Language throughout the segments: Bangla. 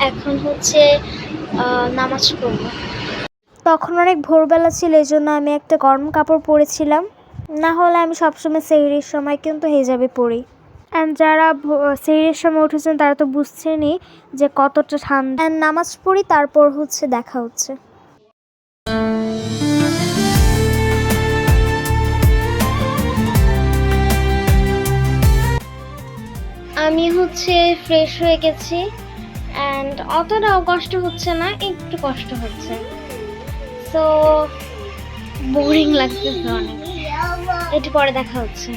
এখন হচ্ছে নামাজ পড়ব। তখন অনেক ভোরবেলা ছিল, এই জন্য আমি একটা গরম কাপড় পরেছিলাম। না হলে আমি সবসময় সেহরির সময় কিন্তু হিজাবে পরি। অ্যান্ড যারা সেহরির সময় উঠেছেন তারা তো বুঝছেনই যে কতটা ঠান্ডা। অ্যান্ড নামাজ পড়ি, তারপর হচ্ছে দেখা হচ্ছে। আমি হচ্ছে ফ্রেশ হয়ে গেছি অ্যান্ড অতটাও কষ্ট হচ্ছে না, একটু কষ্ট হচ্ছে। সো বোরিং লাগতেছে অনেক। একটু পরে দেখা হচ্ছে।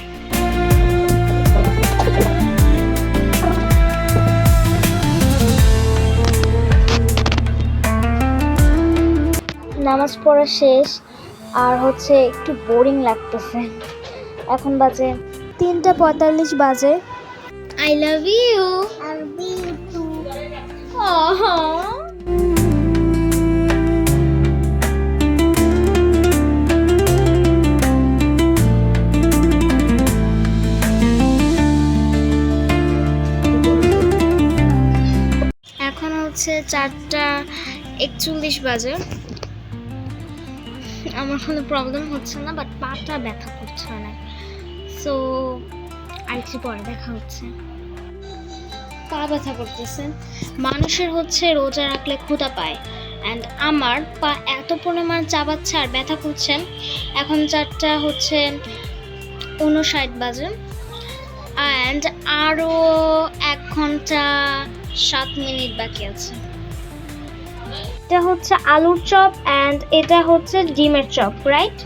নামাজ পড়া শেষ আর হচ্ছে একটু বোরিং লাগতেছে। এখন বাজে 3:45 বাজে। I love you. এখন হচ্ছে 4:41 বাজে। আমার কোনো প্রবলেম হচ্ছে না, বাট পাটা ব্যথা করছে অনেক। সো আরেকটু পরে দেখা হচ্ছে। পা ব্যথা করতেছে। মানুষের হচ্ছে রোজা রাখলে ক্ষুধা পায়, অ্যান্ড আমার পা এত পরিমাণ চাবাচ্ছে আর ব্যথা করছে। এখন 4:59 বাজে অ্যান্ড আরও 1 ঘন্টা 7 মিনিট বাকি আছে। এটা হচ্ছে আলুর চপ অ্যান্ড এটা হচ্ছে ডিমের চপ, রাইট?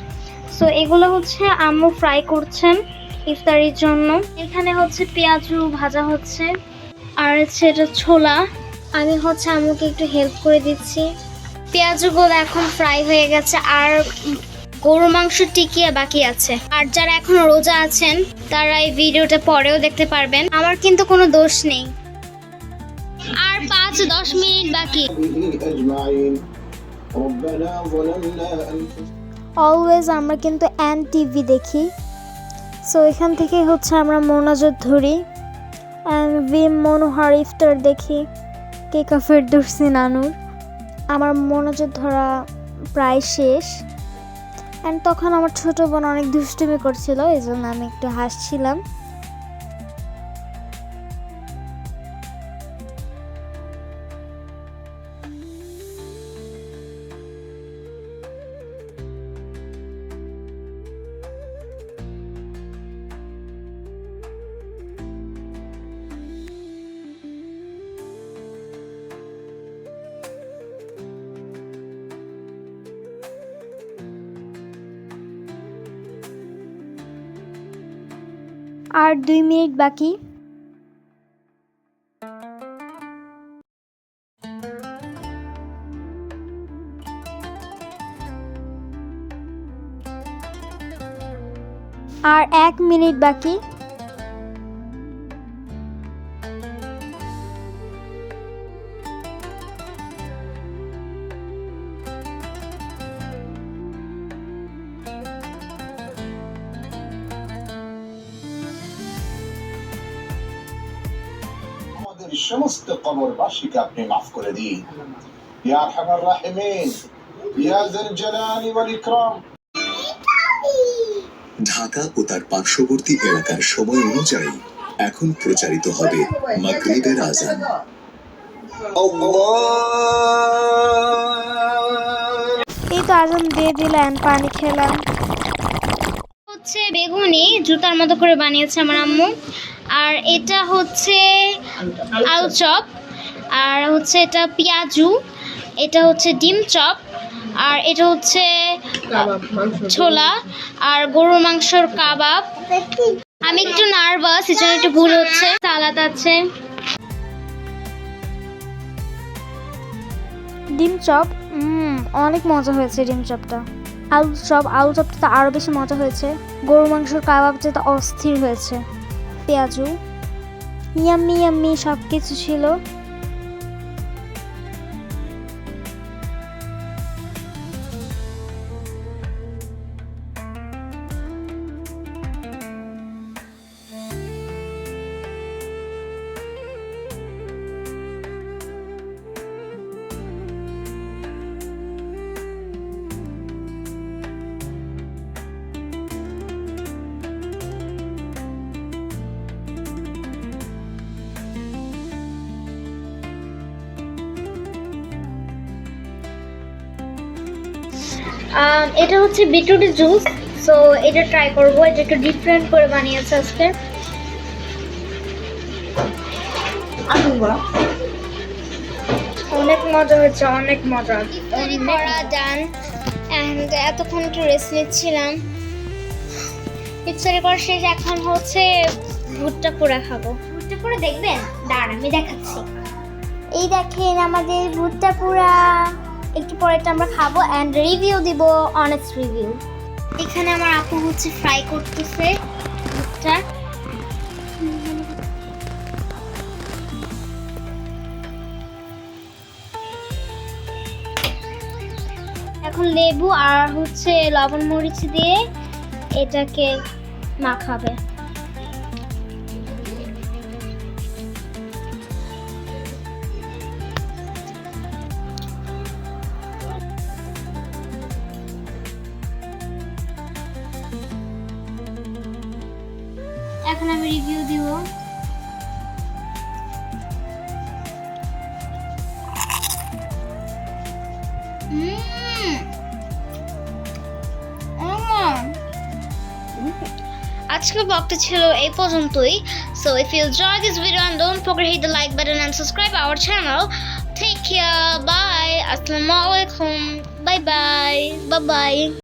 সো এগুলো হচ্ছে আম্মু ফ্রাই করছেন ইফতারির জন্য। এখানে হচ্ছে পেঁয়াজু ভাজা হচ্ছে আর হচ্ছে এটা ছোলা। আমি হচ্ছে আম্মুকে একটু হেল্প করে দিচ্ছি। পেঁয়াজুগুলো এখন ফ্রাই হয়ে গেছে আর গরুর মাংস টিকিয়া বাকি আছে। আর যারা এখনো রোজা আছেন তারা এই ভিডিওটা পরেও দেখতে পারবেন, আমার কিন্তু কোনো দোষ নেই। আর 5-10 মিনিট বাকি। অলওয়েজ আমরা কিন্তু টিভি দেখি। সো এখান থেকে হচ্ছে আমরা মোনাজাত ধরি অ্যান্ড মনোহর ইফতার দেখি। কেকা ফেরদৌসী নানুর। আমার মোনাজাত ধরা প্রায় শেষ। অ্যান্ড তখন আমার ছোট বোন অনেক দুষ্টুমি করছিল, এই জন্য আমি একটু হাসছিলাম। আর 2 মিনিট বাকি। আর 1 মিনিট বাকি। সমস্ত কবরবাসীকে আপনি মাফ করে দিন ইয়া আরহামার রাহিমিন ইয়া যাল জালালি ওয়াল ইকরাম। ঢাকা ও তার পার্শ্ববর্তী এলাকার সময় অনুযায়ী এখন প্রচারিত হবে মাগরিবের আযান। এই তো আজান দিয়ে দিলেন, পানি খেলাম। হচ্ছে বেগুনি জুতার মতো করে বানিয়েছে আমার আম্মু। আর এটা হচ্ছে আলু চপ, আর হচ্ছে এটা পেঁয়াজু, এটা হচ্ছে ডিম চপ, আর এটা হচ্ছে ছোলা আর গরুর মাংসর কাবাব। আমি একটু নার্ভাস, এই জন্য একটু ভুল হচ্ছে। সালাদ আছে। ডিম চপ অনেক মজা হয়েছে। ডিম চপটা, আলু চপটা তো আরও বেশি মজা হয়েছে। গরুর মাংসর কাবাবটা তো অস্থির হয়েছে। পেঁয়াজু ইয়াম্মি সব কিছু ছিল। এটা হচ্ছে বিটরুটের জুস, সো এটা ট্রাই করব। এটা একটু ডিফারেন্ট করে বানিয়েছে আজকে। অনেক মজা হয়েছে, অনেক মজা। ইফতারি করা ডান অ্যান্ড এতক্ষণ একটু রেস্ট নিচ্ছিলাম। ইফতারি করা শেষ, এখন হচ্ছে ভুট্টা পোড়া খাবো। ভুট্টা পোড়া দেখবেন? দাঁড়ান আমি দেখাচ্ছি। এই দেখেন আমাদের ভুট্টা পোড়া। একটু পরে এটা আমরা খাবো অ্যান্ড রিভিউ দিব, অনেস্ট রিভিউ। এখানে আমার আপু হচ্ছে ফ্রাই করতেছে ভুট্টা। এখন লেবু আর হচ্ছে লবণ মরিচ দিয়ে এটাকে মাখাবে। এখন আমি রিভিউ দিব। আজকের ব্লগটা ছিল এই পর্যন্তই। So if you enjoyed this video and don't forget to hit the like button and subscribe our channel. Take care. Bye. Assalamu alaikum. Bye bye. Bye bye.